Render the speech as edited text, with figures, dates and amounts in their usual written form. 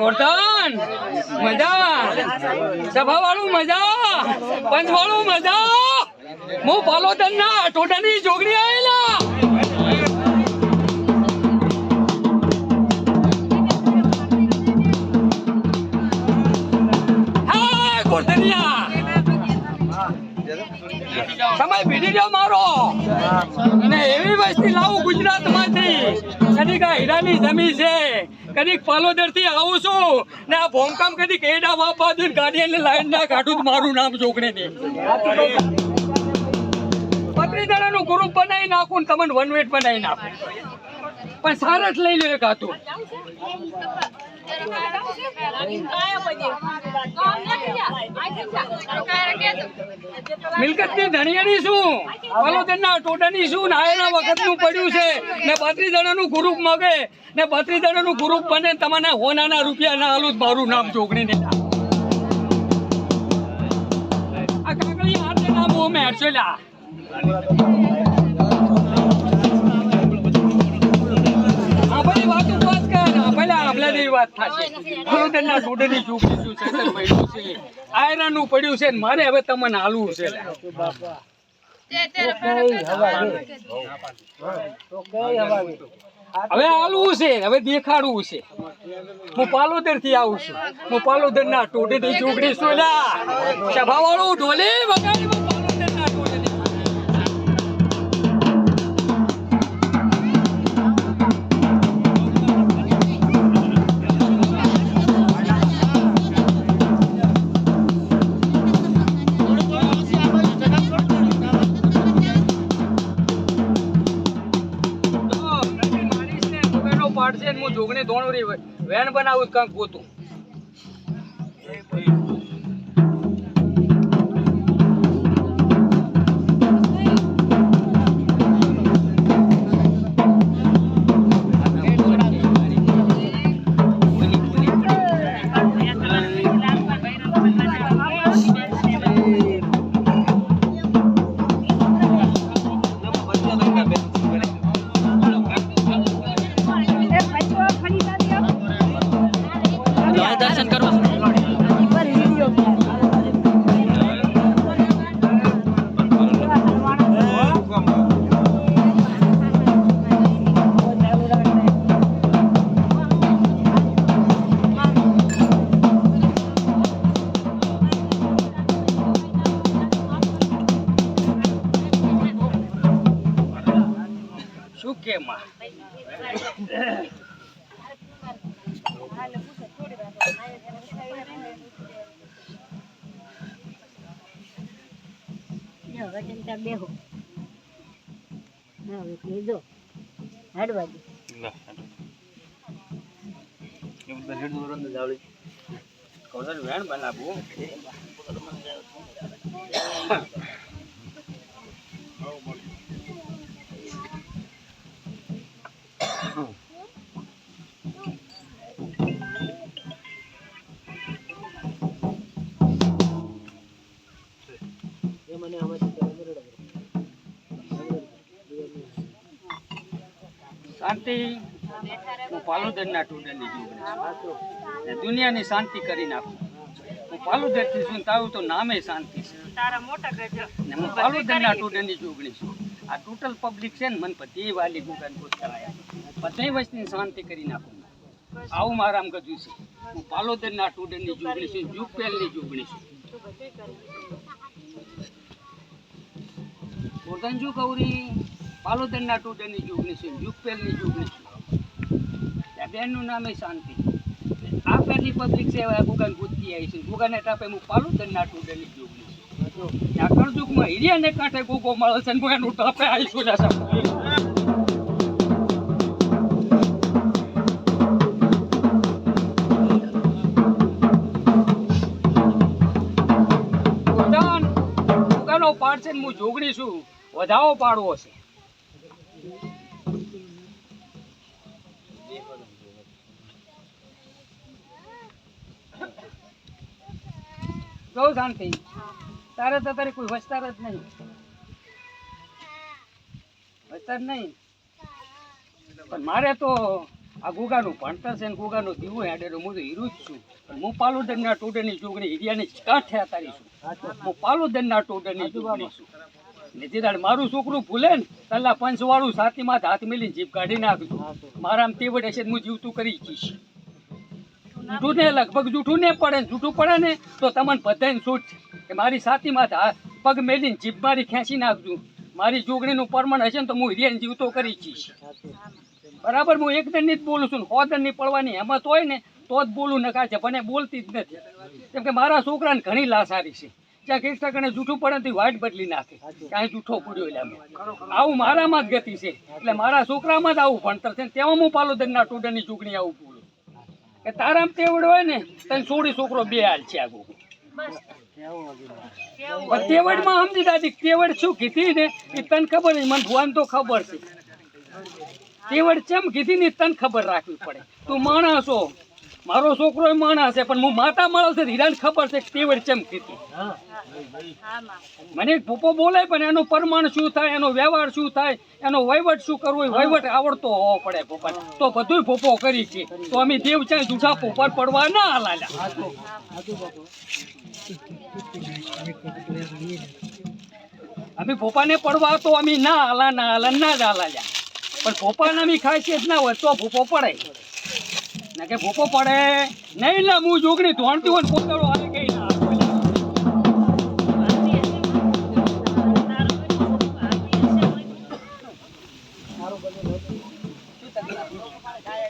ગોરધન મજા, સભા વાળું મજા, પંચ વાળું મજા. હું પાલોદન ના ટોટાની જોગડી આવેલા. હા ગોરધનિયા સમય ભીડી ગયો મારો ને એવી વસ્તી લાવું ગુજરાત માંથી. કદીક આ હીરાની જમી છે, કદીક પાલોદર થી આવું છું ને આ ભોમકામ કદીક એડા વાપા દઉં ગાડી લાઈન ના કાઢું મારું નામ જોગણે ને 35 જણાનું ગ્રુપ બનાવી નાખું ને તમને વન વેટ બનાવી નાખું, પણ સારસ લઈ લો એક હાથું. મિલકત ની ધણિયાની શું, પાલોદરના ટોટાની શું, નાયના વખત નું પડ્યું છે ને 35 જણાનું ગ્રુપ મગે ને 35 જણાનું ગ્રુપ બને. તમને હોનાના રૂપિયા ના આલું મારું નામ જોગણી ને આ કાકડી હાથે નામ અમે હરસેલા. આયરાનું પડ્યું છે મારે હવે તમને હાલવું છે. હવે હાલવું છે, હવે દેખાડવું છે. હું પાલોદર થી આવું છું, હું પાલોદર ના ટોટે થી ચોકડી છું. સભા વાળું ઢોલે વગાડી પાલોદર ના ટોટે. હું જોગણી ધોણુરી વેણ બનાવું કંઈક પોતું. દર્શન કરવા શું કે માં બેહો લીધો હાડવાજી વેણ બનાવવું. શાંતિ હું પાલોદરના ટોટલી જોગણી દુનિયાની શાંતિ કરી નાખું. હું પાલોદર થી છું તારું તો નામે શાંતિ છે. હું પાલોદરના ટોટલી જોગણી છું. આ ટોટલ પબ્લિક છે ને મને બધી વાલી ગુગાન ગોત કરાયા, બધી વસ્તુની શાંતિ કરી નાખું. આવું મારામ ગજું છે. હું પાલોદરના ટોટલી જોગણી છું, યુપેલની જોગણી છું. ગોરધનજુ કૌરી પાલોદરના ટોટની જોગણી છે, યુપેલની જોગણી છે. ત્યાં બેનનું નામે શાંતિ. આ પેલી પબ્લિક છે ગુગાન ગોતતી આવી છે. ગુગાને ટાપે હું પાલોદરના ટોટની જોગણી છું. ત્યાં કળજુગમાં હિરિયાને કાંઠે ગોગો મળે છે ને એનું ટાપે આવીશું ને પાડ છે. હું જોગણી છું, વધાવો પાડવો છે. બહુ શાંતિ. તારે તો તારી કોઈ વસ્તાર જ નહીં, વસ્તાર નહીં. પણ મારે તો આ ગુગાનું ભણતર છે ને ગુગાનું દીવું હેડેલું હું તો હીરું જ છું પણ હું પાલુદરના ટોડરની જોગણી હીરિયાની કાંઠે આતારી છું હું પાલુદરના ટોડરની જોગણી છું નીતિ દાડ મારું છોકરું ભૂલે ને પેલા પંચવાળું છાતીમાં હાથ મેલીને જીભ કાઢી નાખજો મારામાં તે વડે છે હું જીવતું કરી જઈશ જૂઠું ને લગભગ જૂઠું ને પડે ને જૂઠું પડે ને તો તમને બધાને છૂટ કે મારી છાતીમાં પગ મેલીને જીભ મારી ખેંચી નાખજો મારી જોગણીનું પરમણ હશે ને તો હું હિરિયાને જીવતો કરી જઈશ બરાબર હું એકદમ જ બોલું છું હોદરની પડવાની હેમત હોય ને તો જ બોલું નકા છે પણ એ બોલતી જ નથી કેમ કે મારા છોકરાને ઘણી લાસારી છે ક્યાંક એક ટકાને જૂઠું પડે તો વાઇટ બદલી નાખે ક્યાંય જૂઠો પડ્યો એટલે અમે આવું મારામાં જ ગતિ છે એટલે મારા છોકરામાં જ આવું ભણતર છે તેમાં હું પાલોદરના ટોડરની ચૂંટણી આવું બોલું કે તારામાં તેવડ હોય ને તને છોડી છોકરો બે હાલ છે આગળ પણ તેવડમાં સમજી દાદી તેવડ શું કીધી ને એ તને ખબર નહીં મને ભુવાને તો ખબર છે તેવડ ચેમ કીધી ને તને ખબર રાખવી પડે તું માણસ છો મારો છોકરો માણસ છે પણ હું માતા માણસ છે હીરાને ખબર છે કે તેવડ ચેમ કીધી મને ભૂપો બોલે પણ એનું પ્રમાણ શું થાય એનો વ્યવહાર શું થાય એનો વહીવટ શું કરવો એ વહીવટ આવડતો હોવો પડે ભૂપા તો બધું ભૂપો કરી છે તો અમે દેવ ચાય જૂઠા પોપર પડવા ના હાલાલા અમે ભોપાને પડવા તો અમે ના હાલા ના જ હાલાલ્યા પણ ભોપાને અમે ખાસિયત ના હોય તો ભૂપો પડે ના કે ભૂપો પડે નહીં ના હું જોગણી ધોણતી હોય ને પોતાનો હાલે કઈ ના